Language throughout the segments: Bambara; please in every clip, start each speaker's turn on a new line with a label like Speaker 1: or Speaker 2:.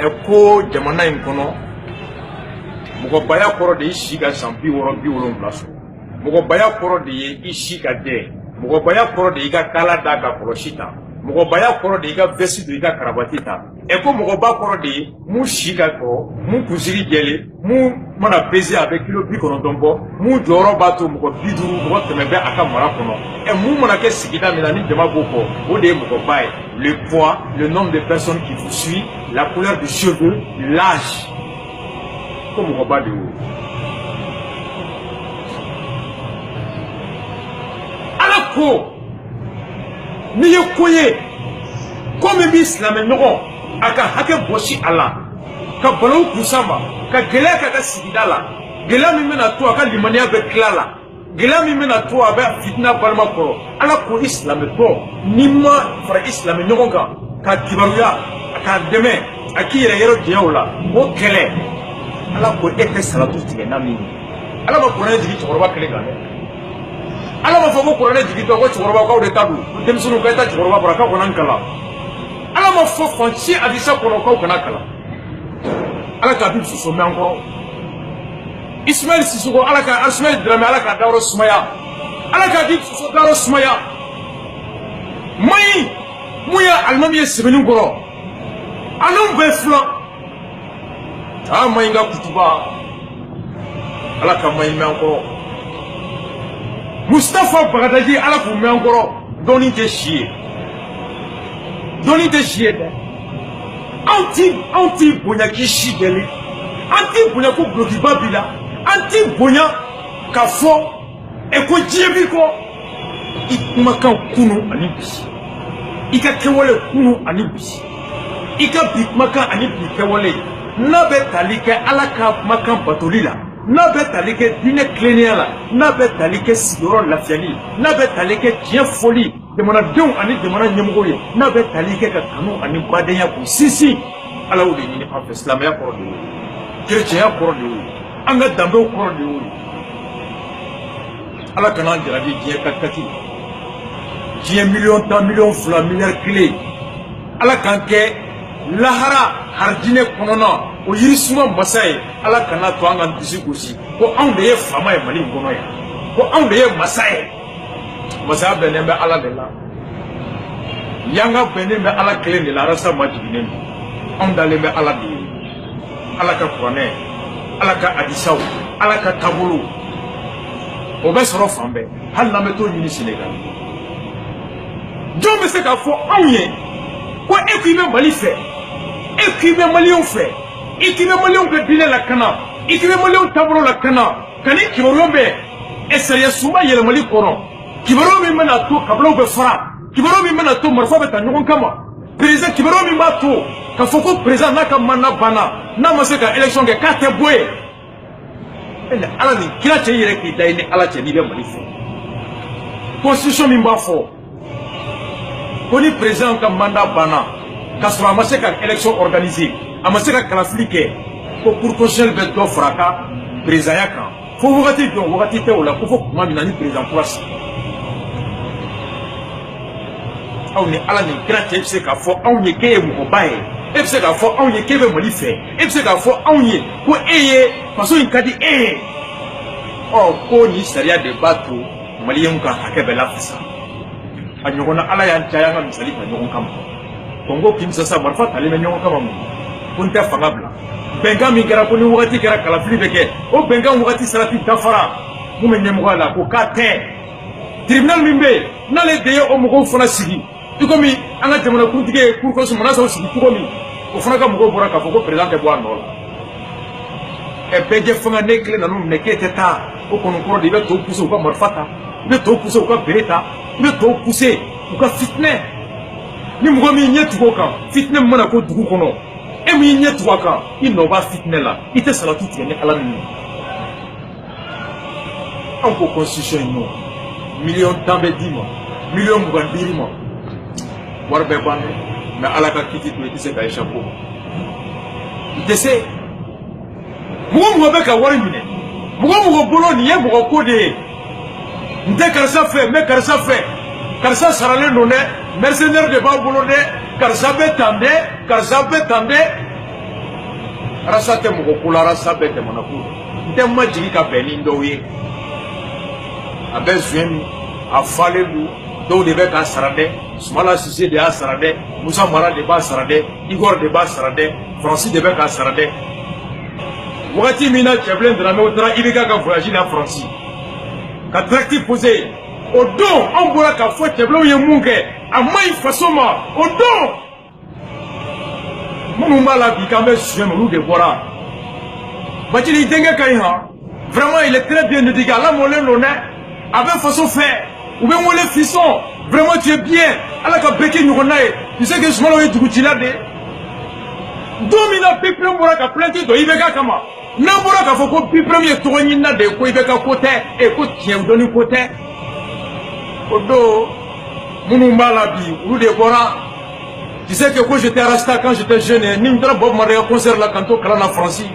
Speaker 1: Eko jamana in kono mɔgɔ baya kɔrɔ de si ka san 60-70 so mɔgɔ baya kɔrɔ de ye i si ka dɛ mɔgɔ baya kɔrɔ de i ka kala da ka kɔlɔsi ta mɔgɔ baya kɔrɔ de i ka vesti do i ka karabati ta eko mɔgɔ ba kɔrɔ de ye mun si ka kɔrɔ mun kunsigi jɛlen mun mana peser a bɛ kilo 90 bɔ mun jɔyɔrɔ b'a to mɔgɔ 50 mɔgɔ tɛmɛ bɛ a ka mara kɔnɔ mun mana kɛ sigida min na ni jama b'o kɔ o de ye mɔgɔ ba ye le poids le nombre de personnes qui vous suivent la couleur du cheveu l'âge ko mɔgɔ ba de y'o ala ko n'i ye ko ye ko min b'i silamɛ ɲɔgɔn a ka hakɛ bɔsi a la ka balawu kusa ma ka gɛlɛya k'a ka sigida la gɛlɛya min bɛna to a ka limaniya bɛ tila la gɛlɛya min bɛna to a bɛ fitina balima kɔrɔ ala ko i silamɛtɔ n'i ma fara i silamɛ ɲɔgɔn kan ka kibaruya k'a dɛmɛ a k'i yɛrɛ yɔrɔ diɲɛ o la o kɛlɛ ala ko e tɛ salatu tigɛ n'a min ye ala ma kuranɛ jigi cɛkɔrɔba kelen kan dɛ ala ma fɔ ko kuranɛ jigi tɔ ko cɛkɔrɔbakaw de ta don denmisɛnninw ka taa cɛkɔrɔba bara k'aw kana n kalan ala ma fɔ fan si hadisa kɔnɔ k'aw kana kalan ala k'a bi soso mɛn an kɔrɔ Ismaël Sissoko ala ka Ismaël Dramé ala ka dayɔrɔ sumaya ala k'a di soso dayɔrɔ sumaya maɲi mun ye alimami ye sɛbɛnni kɔrɔ an'u bɛɛ filan a maɲi ka kutuba ala ka maɲi mɛn an kɔrɔ Mustafa Bagadaji ala k'u mɛn an kɔrɔ dɔɔni tɛ si ye dɔɔni tɛ si ye dɛ anw t'i bonya k'i si dɛli an t'i bonya ko gulokiba b'i la an t'i bonya k'a fɔ ko diɲɛ b'i kɔ i kumakan kunu ani bi i ka kɛwale kunu ani bi i ka bi kumakan ani bi kɛwale n'a bɛ tali kɛ ala ka kumakan batoli la n'a bɛ tali kɛ diinɛ tilennenya la n'a bɛ tali kɛ sigiyɔrɔ lafiyali n'a bɛ tali kɛ tiɲɛ fɔli jamanadenw ani jamana ɲɛmɔgɔw ye n'a bɛ tali kɛ ka kanu ani badenya k'u sinsin ala y'o de ɲini an fɛ silamɛya kɔrɔ de y'o ye kerecɛnya kɔrɔ de y'o ye an ka danbew kɔrɔ de y'o ye ala kana an jarabi diɲɛ kati diɲɛ miliyɔn 10 miliyɔn 2 miliyari 1 ala k'an kɛ lahara haridinɛ kɔnɔna o yirisuma masa ye ala kana to an ka disi gosi ko anw de ye faama ye mali in kɔnɔ yan ko anw de ye masa ye masaya bɛnnen bɛ ala de la yanga bɛnnen bɛ ala kelen de la arasa ma jiginnen don anw dalen bɛ ala de ye ala ka kuranɛ ala ka hadisaw ala ka taabolo o bɛ sɔrɔ fan bɛɛ hali n'an bɛ t'o ɲini Sénégal jɔn bɛ se k'a fɔ anw ye ko e k'i bɛ mali fɛ e k'i bɛ maliyɛnw fɛ i k'i bɛ maliyɛnw ka diinɛ lakana i k'i bɛ maliyɛnw taabolo lakana ka ni kibaruya bɛ sariya sunba yɛlɛmali kɔnɔ kibaruya min bɛna to kabilaw bɛ fara kibaruya min bɛna to marifa bɛ ta ɲɔgɔn kama président kibaruya min b'a to k'a fɔ ko président n'a ka mandat banna n'a ma se ka élection kɛ k'a tɛ bɔ yen ala ni kira cɛ yɛrɛ k'i da i ni ala cɛ n'i bɛ mali fɛ constitution min b'a fɔ ko ni président ka mandat banna k'a sɔrɔ a ma se ka élection organiser a ma se ka kalafili kɛ ko cour constitutionnelle bɛ dɔ fara a ka présidenya kan fo wagati dɔn wagati tɛ o la ko fo tuma min na ni président kura sigi aw ni ala ni kira cɛ bɛ se k'a fɔ anw ye k'e ye mɔgɔba ye e bɛ se k'a fɔ anw ye k'e bɛ mali fɛ e bɛ se k'a fɔ anw ye ko e ye faso in ka di e ye ko nin sariya de b'a to maliyɛnw ka hakɛ bɛ lafasa a ɲɔgɔnna ala y'an caya an ka misali ta ɲɔgɔn kama Congo Kinshasa marifa talen bɛ ɲɔgɔn kama mun ko n tɛ fanga bila bɛnkan min kɛra ko ni wagati kɛra kalafili bɛ kɛ o bɛnkan wagati sarati dafara mun bɛ ɲɛmɔgɔya la ko k'a tɛ tribunal min bɛ yen n'ale de ye o mɔgɔw fana sigi i komi an ka jamanakuntigi ye cour constitutionnelle mana sɔrɔ sigi cogo min o fana ka mɔgɔw bɔra k'a fɔ ko président tɛ bɔ a nɔ la bɛɛ fanga ne kelen nan'u minɛ k'e tɛ taa o kɔni kɔrɔ de i bɛ tɔw pousser u ka marifa ta i bɛ tɔw pousser u ka bere ta i bɛ tɔw pousser u ka fitinɛ ni mɔgɔ min ɲɛ tugu o kan fitinɛ min mana ko dugu kɔnɔ e min ɲɛ tugu a kan i nɔ b'a fitinɛ la i tɛ salatu tigɛ ni ala min ye anw ko constitution in nɔ miliyɔn 10 bɛ d'i ma miliyɔn 20 dir'i ma wari bɛɛ ban dɛ mais ala ka kiti to i tɛ se ka échapper o ma i tɛ se mɔgɔ mɔgɔ bɛ ka wari minɛ mɔgɔ mɔgɔ bolo nin ye mɔgɔ ko de ye n tɛ karisa fɛ n bɛ karisa fɛ karisa saralen don dɛ mercenaire de b'a bolo dɛ karisa bɛ tan dɛ karisa bɛ tan dɛ arasa tɛ mɔgɔ ko la arasa bɛɛ jamana ko n tɛ ma jigi ka bɛn ni dɔw ye a bɛ zuɲɛ min a falen don dɔw de bɛ k'a sara dɛ Sumala Sise de y'a sara dɛ Musa Mara de b'a sara dɛ Igor de b'a sara dɛ Faransi de bɛ k'a sara dɛ wagati min na Cɛbilen Dramé o taara IBK ka voyage la Faransi ka directive posé o don an bɔra k'a fɔ Cɛbilenw ye mun kɛ a maɲi faso ma o don minnu b'a la bi k'an bɛ suɲɛ olu de bɔra Bacili denkɛ ka ɲi han vraiment il est très bien éduqué a lamɔlen don dɛ a bɛ faso fɛ u bɛ n wele fiston vraiment tu es bien ala ka bɛɛ kɛ ɲɔgɔnna ye tu sais que Sumala ye dugutila de don min na Biprem bɔra ka plainte dɔ IBK kama n'an bɔra k'a fɔ ko Biprem ye tɔgɔ ɲinina de ye ko IBK ko tɛ ko tiɲɛ dɔnni ko tɛ o don minnu b'a la bi olu de bɔra tu sais que j'étais à Rasta quand j'étais jeune ni n taara Bob Marley concert la kan to kalan na Faransi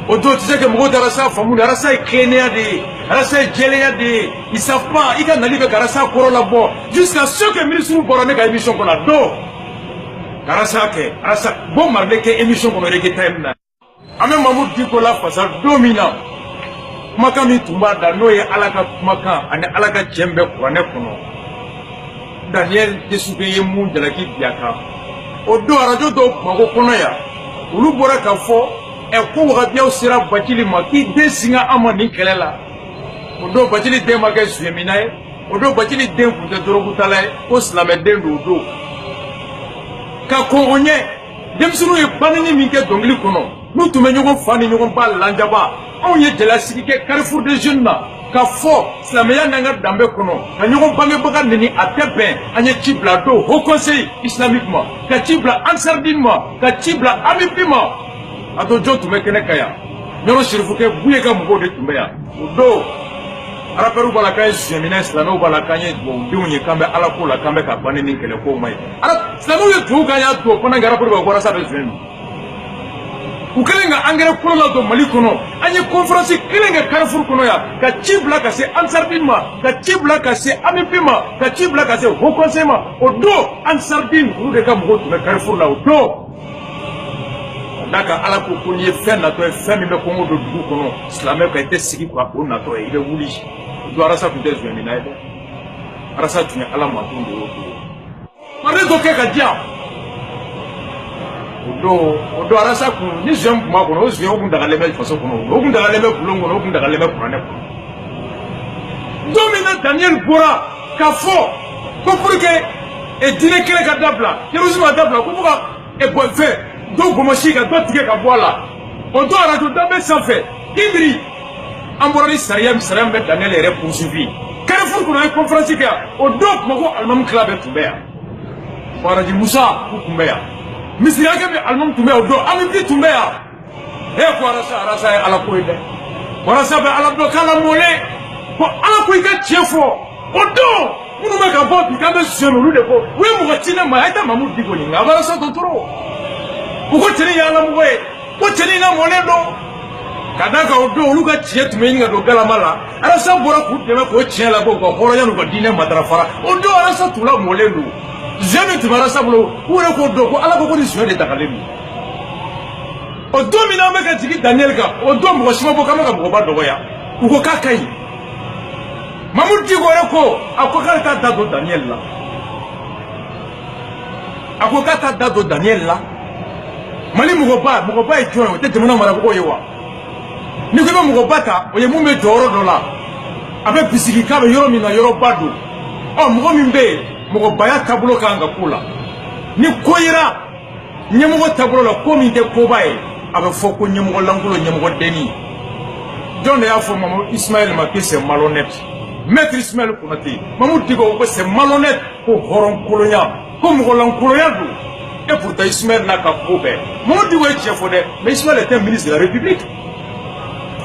Speaker 1: o don tu sais que mɔgɔw tɛ Rasta faamu de Rasta ye tilennenya de ye Rasta ye jɛlenya de ye ils savent pas i ka nali bɛ ka Rasta kɔrɔ labɔ jusqu'à ce que ministre bɔra ne ka émission kɔnɔ don ka Rasta kɛ Rasta Bob Marley kɛ émission kɔnɔ reggae time na an bɛ Mamudu Diko lafasa don min na kumakan min tun b'a da n'o ye ala ka kumakan ani ala ka tiɲɛ bɛ kuranɛ kɔnɔ Daniel Desuke ye mun jalaki bi a kan o don arajo dɔw kumako kɔnɔ yan olu bɔra ka fɔ ko wagabiyaw sera Bacili ma k'i den singa an ma nin kɛlɛ la o don Bacili den ma kɛ suyɛmina ye o don Bacili den tun tɛ dorogutala ye ko silamɛden don o don ka kɔn o ɲɛ denmisɛnninw ye banni min kɛ dɔnkili kɔnɔ n'u tun bɛ ɲɔgɔn fa ni ɲɔgɔn ba lanjaba anw ye jɛlasigi kɛ Carrefour des Jeunes na ka fɔ silamɛya n'an ka danbe kɔnɔ ka ɲɔgɔn bangebaga neni a tɛ bɛn an ye ci bila don Haut Conseil islamique ma ka ci bila Ansardine ma ka ci bila AMIP ma a don jɔn tun bɛ kɛnɛ kan yan Ɲɔnɔ Serifukɛ Buye ka mɔgɔw de tun bɛ yan o don rappeurs b'a la k'an ye suyɛminɛ silamɛw b'a la k'an ye dugawudenw ye k'an bɛ ala ko la k'an bɛ ka banni ni kɛlɛ kow ma ye silamɛw ye tubabu kan y'a don pendant que rappeurs bɛ bɔra sa bɛ suɲɛ u kɛlen ka engrais kɔrɔ la don Mali kɔnɔ an ye conférence kelen kɛ Carrefour kɔnɔ yan ka ci bila ka se Ansardine ma ka ci bila ka se AMIP ma ka ci bila ka se Haut Conseil ma o don Ansardine olu de ka mɔgɔw tun bɛ Carrefour la o don n'a ka ala ko ko n'i ye fɛn natɔ ye fɛn min bɛ kɔngɔ don dugu kɔnɔ silamɛ ka i tɛ sigi ka o natɔ ye i bɛ wuli o don Arasa tun tɛ suyɛmina ye dɛ Arasa tun ye ala matun de ye o don Marley dɔ kɛ ka diyan o don Arasa kun ni suyɛn kun b'a kɔnɔ o suyɛn o kun dagalen bɛ faso kɔnɔ o kun dagalen bɛ bulon kɔnɔ o kun dagalen bɛ kuranɛ kɔnɔ don min na Daniel bɔra k'a fɔ ko pour que diinɛ kelen ka dabila terrorisme ka dabila ko fo ka bɔ fɛn dɔw gɔmɔsi ka dɔ tigɛ ka bɔ a la o don arajo danbe sanfɛ Idri an bɔra ni sariya min bɛ Daniel yɛrɛ poursuivi Carrefour kɔnɔ an ye conférence kɛ yan o don tuma ko alimami kila bɛɛ tun bɛ yan Baraji Musa k'u tun bɛ yan misiri hakɛ min alimami tun bɛ yan o don AMIP tun bɛ yan ko Arasa ye ala ko ye dɛ Arasa bɛ ala dɔn k'ala mɔlen ko ala ko i ka tiɲɛ fɔ o don minnu bɛ ka bɔ bi k'an bɛ suyɛn olu de ko u ye mɔgɔ ci ne ma a ye taa Mamudu Diko ɲininka a bɛ Arasa dɔtɔrɔ u ko cɛnin ye ala mɔgɔ ye ko cɛnin lamɔlen don ka d'a kan o don olu ka tiɲɛ tun bɛ ɲini ka don galama la Arasa bɔra k'u dɛmɛ k'o tiɲɛ labɔ u ka hɔrɔnya n'u ka diinɛ matarafara o don Arasa tun lamɔlen don zɛn min tun bɛ Arasa bolo u yɛrɛ k'o dɔn ko ala ko ni zɛn de dagalen don o don min na an bɛ ka jigin Daniel kan o don mɔgɔ si ma bɔ k'an bɛ ka mɔgɔba dɔgɔya u ko k'a ka ɲi Mamudu Diko yɛrɛ ko a ko k'ale t'a da don Daniel la a ko k'a t'a da don Daniel la Mali mɔgɔba ye jɔn ye o tɛ jamana marabagaw ye wa ni ko i bɛ mɔgɔba ta o ye mun bɛ jɔyɔrɔ dɔ la a bɛ bisigi k'a bɛ yɔrɔ min na yɔrɔba don mɔgɔ min bɛ yen mɔgɔbaya taabolo kan ka k'o la ni ko yera ɲɛmɔgɔ taabolo la ko min tɛ koba ye a bɛ fɔ ko ɲɛmɔgɔ lankolon ɲɛmɔgɔ denni jɔn de y'a fɔ Mamadou Ismaël ma que c'est malhonnête Maître Ismaël Konate Mamudu Diko ko c'est malhonnête ko hɔrɔn kolonya ko mɔgɔ lankolonya don et pourtant Ismaël n'a qu'à ko bɛɛ Mamudu Diko ye tiɲɛ fɔ dɛ mais Ismaël était ministre de la République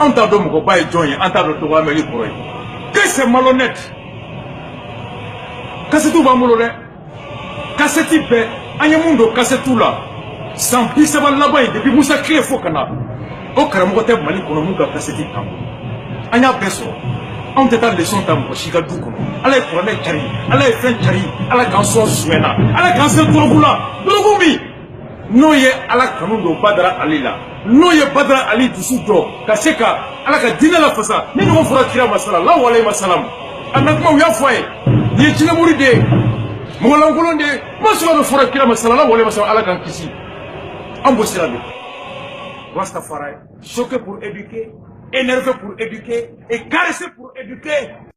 Speaker 1: an t'a dɔn mɔgɔba ye jɔn ye an t'a dɔn dɔgɔyamɛli kɔrɔ ye que c'est malhonnête kasetu b'an bolo dɛ kaseti bɛɛ an ye mun don kasetiw la san 30 laban ye depuis Musa Kile fo ka na o karamɔgɔ tɛ Mali kɔnɔ mun ka kaseti kan an y'a bɛɛ sɔrɔ anw tɛ taa leçon ta mɔgɔ si ka du kɔnɔ ala ye kuranɛ cari ala ye fɛn cari ala k'an sɔn suɲɛ na ala k'an se dɔrɔgu la dɔrɔgu min n'o ye ala kanu don Badara Ali la n'o ye Badara Ali dusu jɔ ka se ka ala ka diinɛ lafasa ni ɲɔgɔn fɔra kira ma sallallahu alayhi wa sallam a na kuma u y'a fɔ a ye nin ye jinɛmuru de ye mɔgɔlankolon de ye ma sɔrɔ bɛ fɔra kira ma sallallahu alayhi wa sallam ala k'an kisi an b'o sira de Rastafari choqué pour éduquer énervé pour éduquer et caressé pour éduquer